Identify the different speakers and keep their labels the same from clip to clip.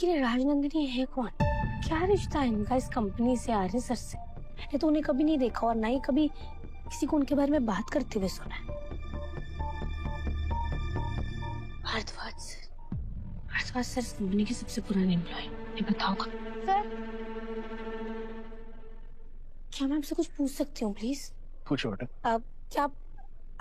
Speaker 1: लेकिन ये राजनंदिनी है कौन? क्या रिश्ता है इनका इस कंपनी से, आर्य सर से? मैंने तो उन्हें कभी नहीं देखा और ना ही कभी किसी को उनके बारे में बात करते हुए सुना है। भारद्वाज सर इस कंपनी के सबसे पुराने एम्प्लॉय। ये बताओ सर, क्या मैं आपसे कुछ पूछ सकती हूँ प्लीज?
Speaker 2: पूछो बेटा।
Speaker 1: क्या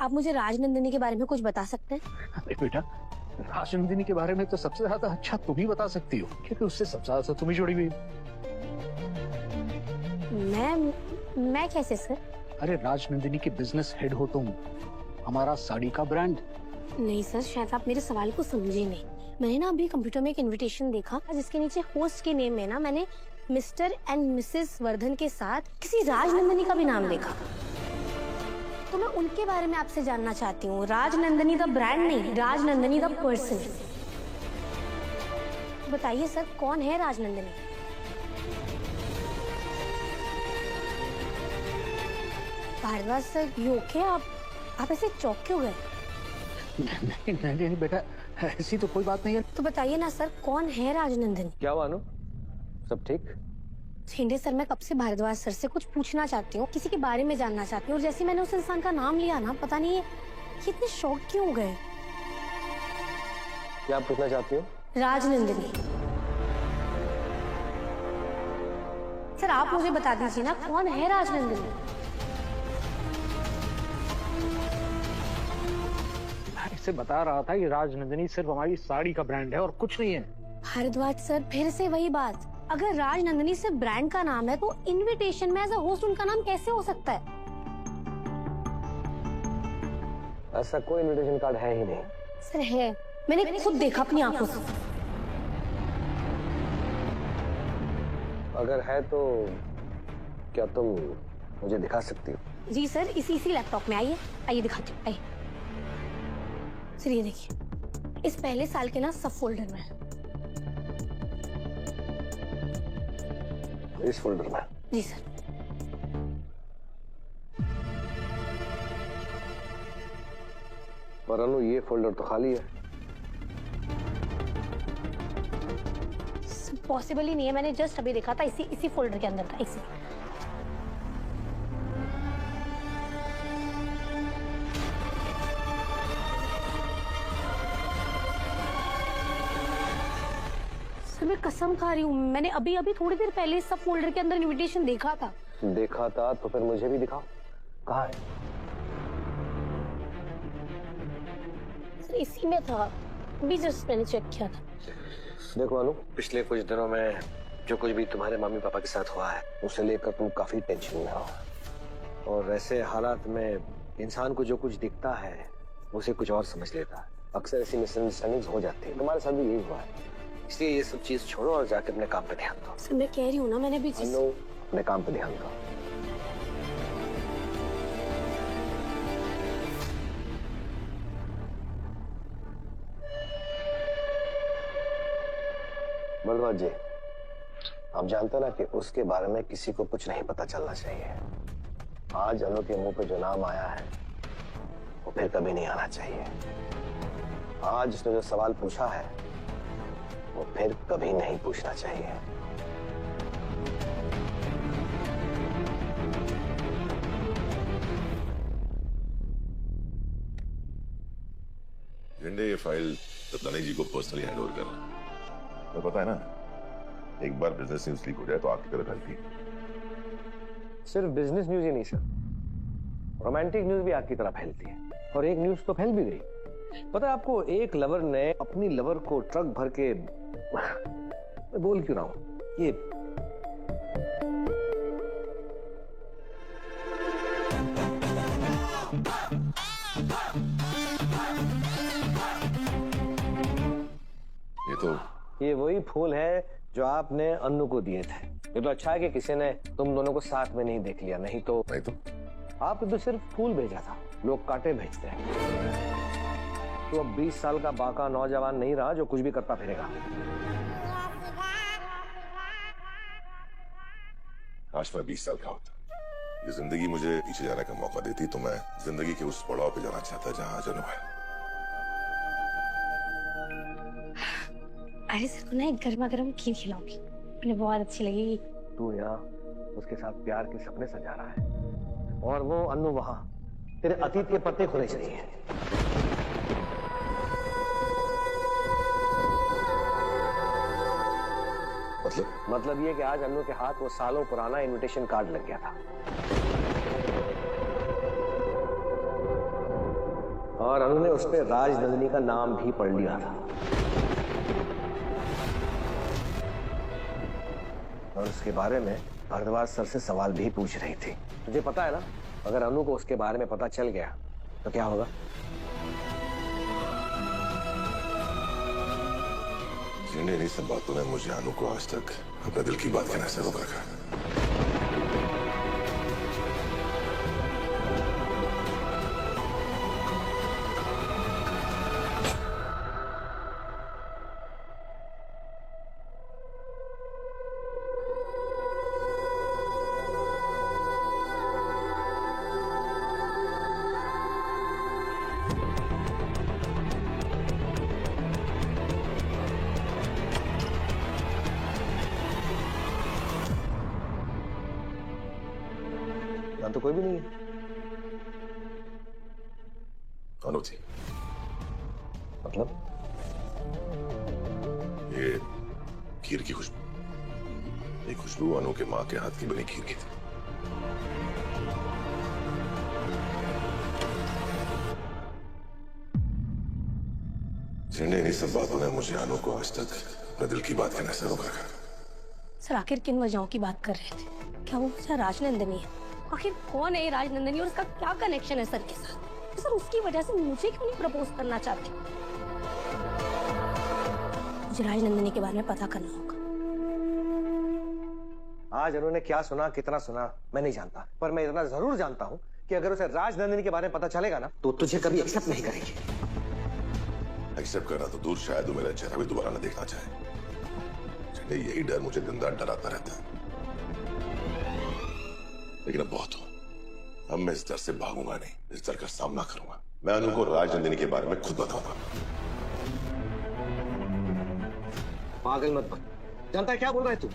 Speaker 1: आप मुझे राजनंदिनी के बारे में कुछ बता सकते हैं?
Speaker 2: अरे बेटा, राजनंदिनी के बारे में तो सबसे ज्यादा अच्छा तुम ही बता सकती हो, क्योंकि उससे सबसे ज्यादा तुम ही जुड़ी हुई।
Speaker 1: मैं कैसे सर?
Speaker 2: अरे राजनंदिनी के बिजनेस हेड हो तुम, हमारा साड़ी का ब्रांड।
Speaker 1: नहीं सर, शायद आप मेरे सवाल को समझे नहीं। मैंने ना अभी कंप्यूटर में एक इनविटेशन देखा जिसके नीचे होस्ट के नेम में ना मैंने मिस्टर एंड मिसेस वर्धन के साथ किसी राजनंदिनी का भी नाम देखा। तो मैं उनके बारे में आपसे जानना चाहती हूँ। राजनंदिनी द ब्रांड नहीं, राजनंदिनी द पर्सन। बताइए सर, कौन है Rajnandini? Bharadwaj sir, you okay? आप ऐसे चौंक क्यों गए?
Speaker 2: नहीं बेटा, ऐसी तो कोई बात नहीं है।
Speaker 1: तो बताइए ना सर, कौन है राजनंदिनी?
Speaker 3: क्या हुआ अनु, सब ठीक?
Speaker 1: छिंडे सर, मैं कब से भारद्वाज सर से कुछ पूछना चाहती हूँ, किसी के बारे में जानना चाहती हूँ, और जैसे मैंने उस इंसान का नाम लिया ना, पता नहीं ये इतने शौक क्यों हो गए।
Speaker 3: क्या पूछना चाहती हो?
Speaker 1: राजनंदिनी। सर आप मुझे बता दीजिए ना, कौन है राजनंदिनी?
Speaker 2: इससे बता रहा था कि राजनंदिनी सिर्फ हमारी साड़ी का ब्रांड है और कुछ नहीं है।
Speaker 1: भारद्वाज सर, फिर से वही बात। अगर राजनंदिनी सिर्फ ब्रांड का नाम है तो इनविटेशन में एज अ होस्ट उनका नाम कैसे हो सकता है?
Speaker 3: ऐसा कोई इनविटेशन कार्ड है ही नहीं।
Speaker 1: सर है, मैंने खुद देखा अपनी आंखों से।
Speaker 3: अगर है तो क्या तुम मुझे दिखा सकती हो?
Speaker 1: जी सर, इसी लैपटॉप में। आइए दिखाती हूँ, आइए। सर ये देखिए, इस पहले साल के ना सब फोल्डर में है।
Speaker 3: इस फोल्डर में?
Speaker 1: जी सर।
Speaker 3: पर अनु, ये फोल्डर तो खाली है।
Speaker 1: पॉसिबल ही नहीं है, मैंने जस्ट अभी देखा था, इसी फोल्डर के अंदर था। इसी सर, मैं कसम खा रही हूँ, मैंने अभी थोड़ी देर पहले सब फोल्डर के अंदर इनविटेशन देखा था।
Speaker 3: देखा था तो फिर मुझे भी दिखाओ, कहाँ है?
Speaker 1: सर इसी में था, अभी जस्ट मैंने चेक किया था।
Speaker 3: देखो अनु, पिछले कुछ दिनों में जो कुछ भी तुम्हारे मम्मी पापा के साथ हुआ है, उसे लेकर तुम काफी टेंशन में हो, और ऐसे हालात में इंसान को जो कुछ दिखता है उसे कुछ और समझ लेता है। अक्सर ऐसी मिसअंडरस्टैंडिंग्स हो जाती है, तुम्हारे साथ भी यही हुआ है। इसलिए ये सब चीज छोड़ो और जाके अपने काम पे ध्यान दो।
Speaker 1: सर मैं कह रही हूँ ना, मैंने भी
Speaker 3: अनु, अपने काम पे ध्यान दो। भारद्वाज जी, आप जानते हैं ना कि उसके बारे में किसी को कुछ नहीं पता चलना चाहिए। आज अनु के मुंह पे जो नाम आया है वो फिर कभी नहीं आना चाहिए। आज उसने जो सवाल पूछा है वो फिर कभी नहीं पूछना चाहिए।
Speaker 4: झंडे, ये फाइल रत्नानी जी को पर्सनली हैंड ओवर करना। तो पता है ना, एक बार बिजनेस न्यूज लीक हो जाए तो आग की तरह फैलती है।
Speaker 3: सिर्फ बिजनेस न्यूज ही नहीं सर, रोमांटिक न्यूज भी आग की तरह फैलती है, और एक न्यूज तो फैल भी गई। पता है आपको, एक लवर ने अपनी लवर को ट्रक भर के मैं बोल क्यों रहा हूं, ये ये वही फूल है जो आपने अन्नू को दिए थे। ये तो अच्छा है कि किसी ने तुम दोनों को साथ में नहीं देख लिया, नहीं तो आपने तो सिर्फ फूल भेजा था, लोग कांटे भेजते हैं। तो अब 20 साल का बाका नौजवान नहीं रहा जो कुछ भी करता फिरेगा।
Speaker 4: आज मैं 20 साल का होता, ये जिंदगी मुझे पीछे जाने का मौका देती तो मैं जिंदगी के उस पड़ाव पे जाना चाहता जहां जन्म है।
Speaker 1: अरे सर को ना एक गर्मा गर्म खीर खिलाऊंगी, उन्हें बहुत अच्छी लगेगी।
Speaker 3: तू यहाँ उसके साथ प्यार के सपने सजा रहा है और वो अन्नू वहां तेरे अतीत के पत्ते खुरेच रही है। मतलब ये कि आज अन्नू के हाथ वो सालों पुराना इनविटेशन कार्ड लग गया था और अन्नू ने उस पर राजनंदिनी का नाम भी पढ़ लिया था और उसके बारे में भारद्वाज सर से सवाल भी पूछ रही थी। तुझे पता है ना, अगर अनु को उसके बारे में पता चल गया तो क्या होगा?
Speaker 4: इन्हीं सब बातों ने मुझे अनु को आज तक अपने दिल की बात कहने से रोक रखा।
Speaker 3: तो कोई भी नहीं है।
Speaker 4: अनु थी।
Speaker 3: मतलब?
Speaker 4: ये खीर की खुशबू, ये खुशबू अनु के माँ के हाथ की बनी खीर की थी। इन्हीं सब बातों ने मुझे अनु को आज तक अपने दिल की बात कहने से रोक रखा।
Speaker 1: सर आखिर किन वजहों की बात कर रहे थे? क्या वो वजह राजनंदिनी है? आखिर कौन है ये राजनंदिनी और उसका क्या कनेक्शन है सर के साथ? सर उसकी वजह से मुझे क्यों नहीं प्रपोज करना चाहते? मुझे राजनंदिनी के बारे में पता करना होगा।
Speaker 3: आज उन्होंने क्या सुना, कितना सुना, मैं नहीं जानता, पर मैं इतना जरूर जानता हूँ कि अगर उसे राजनंदिनी के बारे में पता चलेगा ना तो तुझे कभी एक्सेप्ट नहीं करेगी।
Speaker 4: एक्सेप्ट करना तो दूर, शायद वो मेरा चेहरा भी दोबारा न देखना चाहे। यही डर मुझे दिन रात डराता रहता है, लेकिन अब बहुत हो। अब मैं इस डर से भागूंगा नहीं, इस डर का सामना करूंगा। मैं अनु को राजनंदिनी के बारे में खुद बताऊंगा।
Speaker 3: पागल मत बन। जानता है क्या बोल रहा है तू?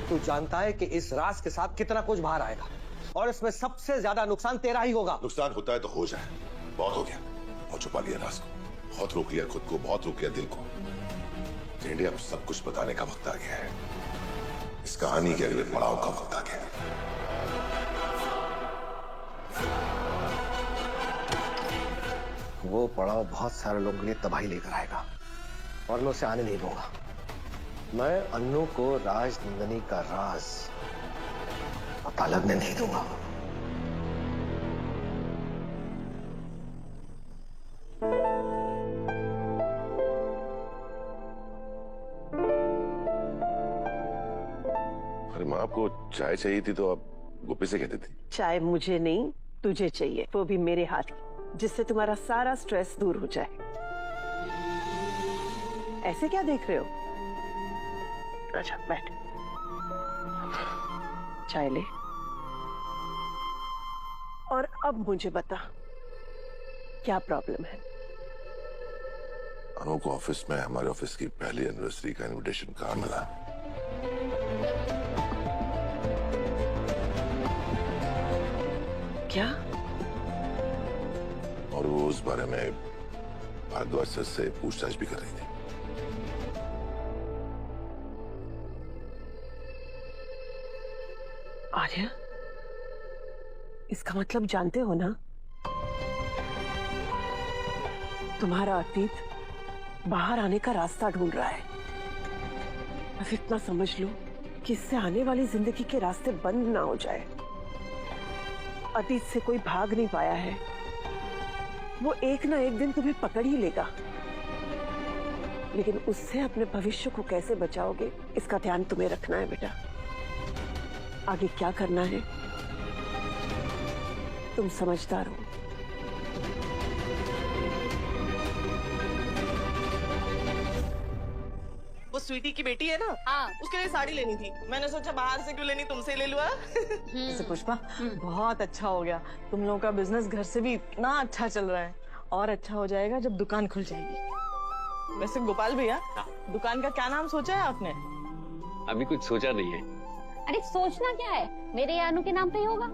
Speaker 3: तू जानता है कि इस राज के साथ कितना कुछ बाहर आएगा और इसमें सबसे ज्यादा नुकसान तेरा ही होगा।
Speaker 4: नुकसान होता है तो हो जाए, बहुत हो गया। बहुत छुपा लिया राज को, बहुत रोक लिया खुद को, बहुत रोक लिया दिल को। इंडिया अब सब कुछ बताने का वक्त आ गया है। इस कहानी के अगले पड़ाव का वक्त आ गया है।
Speaker 3: वो पड़ाव बहुत सारे लोगों के लिए तबाही लेकर आएगा और मैं उसे आने नहीं दूंगा। मैं अन्नू को राजनंदिनी का राज पता लगने नहीं दूंगा।
Speaker 4: अरे माँ, आपको चाय चाहिए थी तो आप गोपी से कहते थे।
Speaker 5: चाय मुझे नहीं, तुझे चाहिए, वो भी मेरे हाथ की, जिससे तुम्हारा सारा स्ट्रेस दूर हो जाए। ऐसे क्या देख रहे हो? अच्छा बैठ, चाय ले। और अब मुझे बता, क्या प्रॉब्लम है?
Speaker 4: अनु को ऑफिस में हमारे ऑफिस की पहली एनिवर्सरी का इनविटेशन कार्ड मिला।
Speaker 5: क्या?
Speaker 4: और वो उस बारे में भारद्वाज सर से पूछताछ भी कर रही थी।
Speaker 5: आर्या, इसका मतलब जानते हो ना, तुम्हारा अतीत बाहर आने का रास्ता ढूंढ रहा है। बस इतना समझ लो कि इससे आने वाली जिंदगी के रास्ते बंद ना हो जाए। अतीत से कोई भाग नहीं पाया है, वो एक ना एक दिन तुम्हें पकड़ ही लेगा। लेकिन उससे अपने भविष्य को कैसे बचाओगे, इसका ध्यान तुम्हें रखना है बेटा। आगे क्या करना है तुम समझदार हो।
Speaker 6: वो स्वीटी की बेटी है ना,
Speaker 1: हाँ।
Speaker 6: उसके लिए साड़ी लेनी थी। मैंने सोचा बाहर से क्यों लेनी, तुमसे ले लूँ।
Speaker 7: वैसे पुष्पा, बहुत अच्छा हो गया। तुम लोगों का बिजनेस घर से भी इतना अच्छा चल रहा है, और अच्छा हो जाएगा जब दुकान खुल जाएगी।
Speaker 6: वैसे गोपाल भैया, दुकान का क्या नाम सोचा है आपने?
Speaker 8: अभी कुछ सोचा नहीं है।
Speaker 9: अरे सोचना क्या है, मेरे या अनु के नाम पे ही होगा।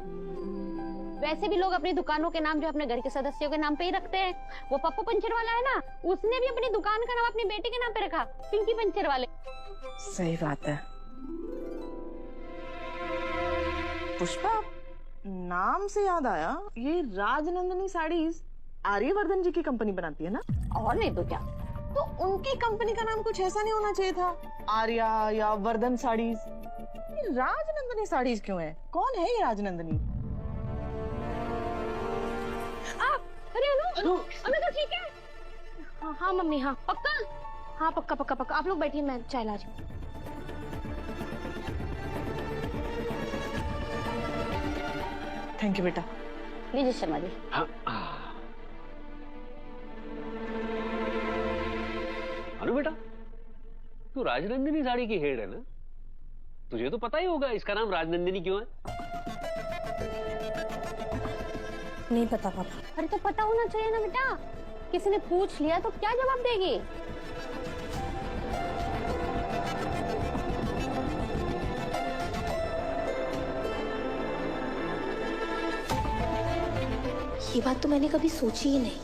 Speaker 9: वैसे भी लोग अपनी दुकानों के नाम जो अपने घर के सदस्यों के नाम पे ही रखते हैं। वो पप्पू पंचर वाला है ना, उसने भी अपनी दुकान का नाम अपनी बेटी के नाम पे रखा, पिंकी पंचर वाले।
Speaker 5: सही बात है।
Speaker 6: पुष्पा, नाम से याद आया, ये राजनंदिनी साड़ीज आर्यवर्धन जी की कंपनी बनाती है ना?
Speaker 9: और नहीं तो क्या।
Speaker 6: तो उनकी कंपनी का नाम कुछ ऐसा नहीं होना चाहिए था, आर्या या वर्धन साड़ीज? ये राजनंदिनी साड़ीज क्यों है? कौन है ये राजनंदिनी?
Speaker 1: अरे अनु, अनु तो ठीक है। हाँ हाँ मम्मी, हाँ
Speaker 9: पक्का?
Speaker 1: हाँ पक्का पक्का पक्का। आप लोग बैठिए, मैं चाय ला रही हूँ।
Speaker 6: थैंक यू बेटा।
Speaker 9: लीजिए शर्मा जी।
Speaker 8: हाँ। अनु बेटा, तू राजनंदिनी साड़ी की हेड है ना? तुझे तो पता ही होगा इसका नाम राजनंदिनी क्यों है?
Speaker 1: नहीं पता पापा।
Speaker 9: अरे तो पता होना चाहिए ना बेटा, किसी ने पूछ लिया तो क्या जवाब देगी?
Speaker 1: ये बात तो मैंने कभी सोची ही नहीं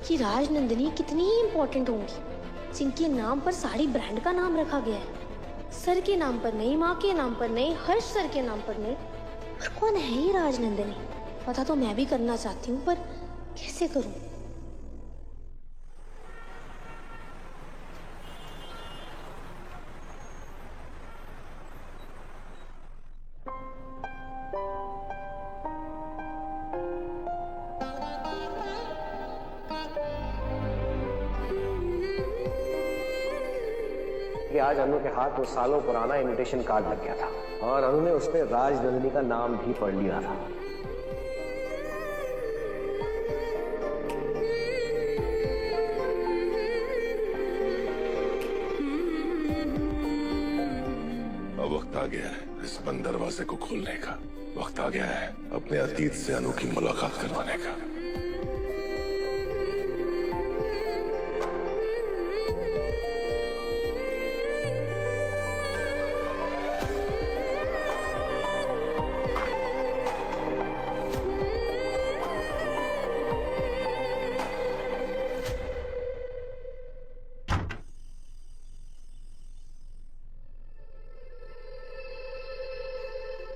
Speaker 1: कि राजनंदिनी कितनी इम्पोर्टेंट होंगी, जिनके नाम पर साड़ी ब्रांड का नाम रखा गया है। सर के नाम पर नहीं, माँ के नाम पर नहीं, हर्ष सर के नाम पर नहीं। और कौन है ये राजनंदिनी? पता तो मैं भी करना चाहती हूँ, पर कैसे करूँ?
Speaker 3: कि आज अनु के हाथ वो सालों पुराना इनविटेशन कार्ड लग गया था और अनु ने उस पे राजनंदिनी का नाम भी पढ़ लिया था।
Speaker 4: अब वक्त आ गया है इस बंद दरवाजे को खोलने का। वक्त आ गया है अपने अतीत से अनु की मुलाकात करवाने का।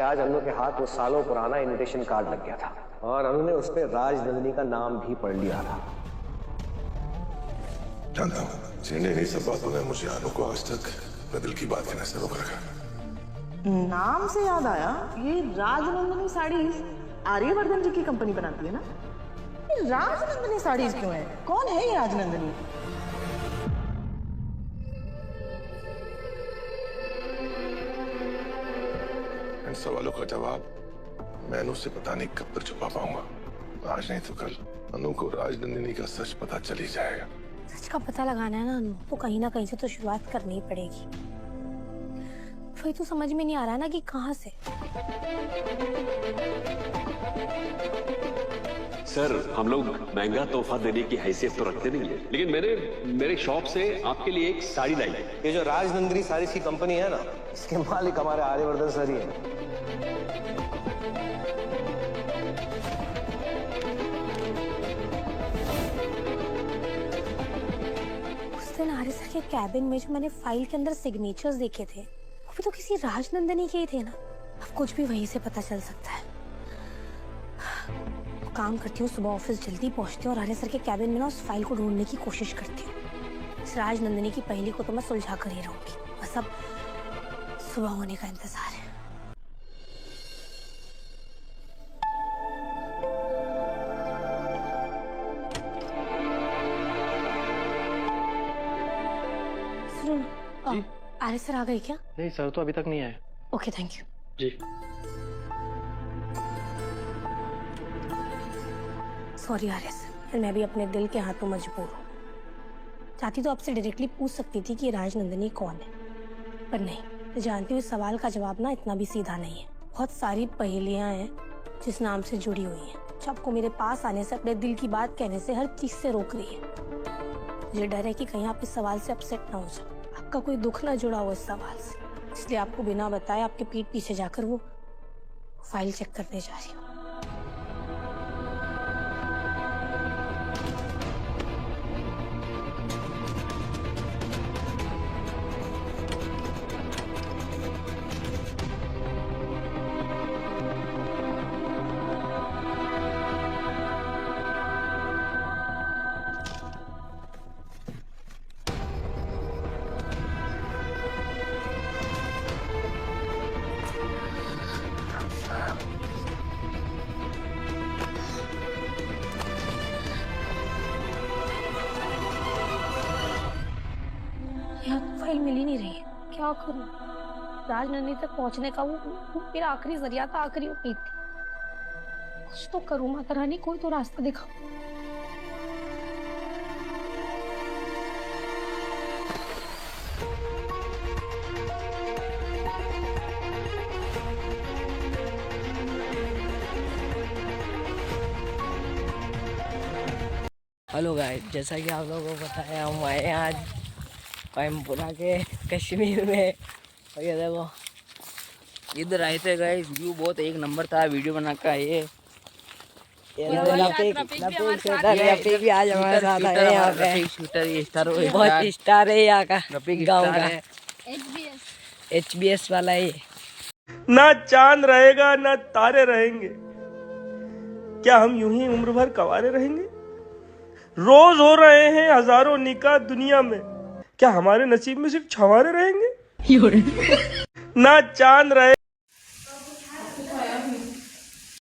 Speaker 3: आज अनु के हाथ वो सालों पुराना इनविटेशन कार्ड लग गया था और अनु ने उस पे राजनंदिनी का नाम भी पढ़ लिया था।
Speaker 4: जानता हूँ चीने इन्हीं सब बातों ने मुझे अनु को आज तक अपने दिल की बात कहने से रोक रखा।
Speaker 6: नाम से याद आया, ये राजनंदिनी साड़ीज आर्यवर्धन जी की कंपनी बनाती है ना? ये राजनंदिनी साड़ीज क्यों है? कौन है ये राजनंदिनी?
Speaker 4: इन सवालों का जवाब मैं अनु से पता नहीं कब तक छुपा पाऊंगा। आज नहीं तो कल अनु को राजनंदिनी का सच पता चल ही जाएगा।
Speaker 1: सच का पता लगाना है ना अनु, तो कहीं ना कहीं से तो शुरुआत करनी ही पड़ेगी। वही तो समझ में नहीं आ रहा ना कि कहाँ से।
Speaker 8: सर, हम लोग महंगा तोहफा देने की हैसियत तो रखते नहीं है, लेकिन मैंने मेरे शॉप से आपके लिए एक साड़ी लाई है।
Speaker 3: ये जो राजनंदिनी साड़ीज की कंपनी है ना, इसके मालिक हमारे आर्यवर्धन सर ही है।
Speaker 1: उस दिन आर्य सर के कैबिन में जो मैंने फाइल के अंदर सिग्नेचर्स देखे थे, वो भी तो किसी राजनंदिनी के ही थे ना। अब कुछ भी वहीं से पता चल सकता है। काम करती हूँ, सुबह ऑफिस जल्दी पहुंचती हूँ और आर्य सर के कैबिन में ना उस फाइल को ढूंढने की कोशिश करती हूँ। इस राजनंदिनी की पहेली को तो मैं सुलझा कर ही रहूंगी। बस अब सुबह होने का इंतजार है। सुनो ना, आर्य सर आ गए क्या?
Speaker 2: नहीं सर तो अभी तक नहीं आए।
Speaker 1: Okay thank you.
Speaker 2: जी
Speaker 1: सॉरी आर्य सर, मैं भी अपने दिल के हाथों मजबूर हूँ। चाहती तो आपसे डायरेक्टली पूछ सकती थी कि राजनंदिनी कौन है, पर नहीं। मैं जानती हूँ इस सवाल का जवाब ना इतना भी सीधा नहीं है। बहुत सारी पहेलियाँ हैं जिस नाम से जुड़ी हुई हैं, जो आपको मेरे पास आने से, अपने दिल की बात कहने से, हर चीज से रोक रही है। मुझे डर है कि कहीं आप इस सवाल से अपसेट ना हो जाओ, आपका कोई दुख ना जुड़ा हो इस सवाल से, इसलिए आपको बिना बताए आपके पीठ पीछे जाकर वो फाइल चेक करने जा रही हूँ। यहाँ तो फाइल मिल ही नहीं रही है, क्या करूं? राजनंदिनी तक पहुंचने का वो मेरा आखिरी जरिया था, आखिरी उम्मीद थी। कुछ तो करूं माता रानी, कोई तो रास्ता दिखाओ।
Speaker 10: हेलो गाइस, जैसा कि आप लोगों को पता है हम आए हैं आज कोयम्पुरा के कश्मीर में। और ये देखो इधर आए थे गाइस, व्यू बहुत एक नंबर था वीडियो बना का। ये रफीक भी आज हमारे साथ आए हैं यहाँ पे। शूटर बहुत स्टार है यहाँ का, गाँव का HBS वाला है।
Speaker 11: ना चांद रहेगा ना तारे रहेंगे, क्या हम यूं ही उम्र भर कवारे रहेंगे? रोज हो रहे हैं हजारों निकाह दुनिया में, क्या हमारे नसीब में सिर्फ छवारे रहेंगे? ना चांद रहे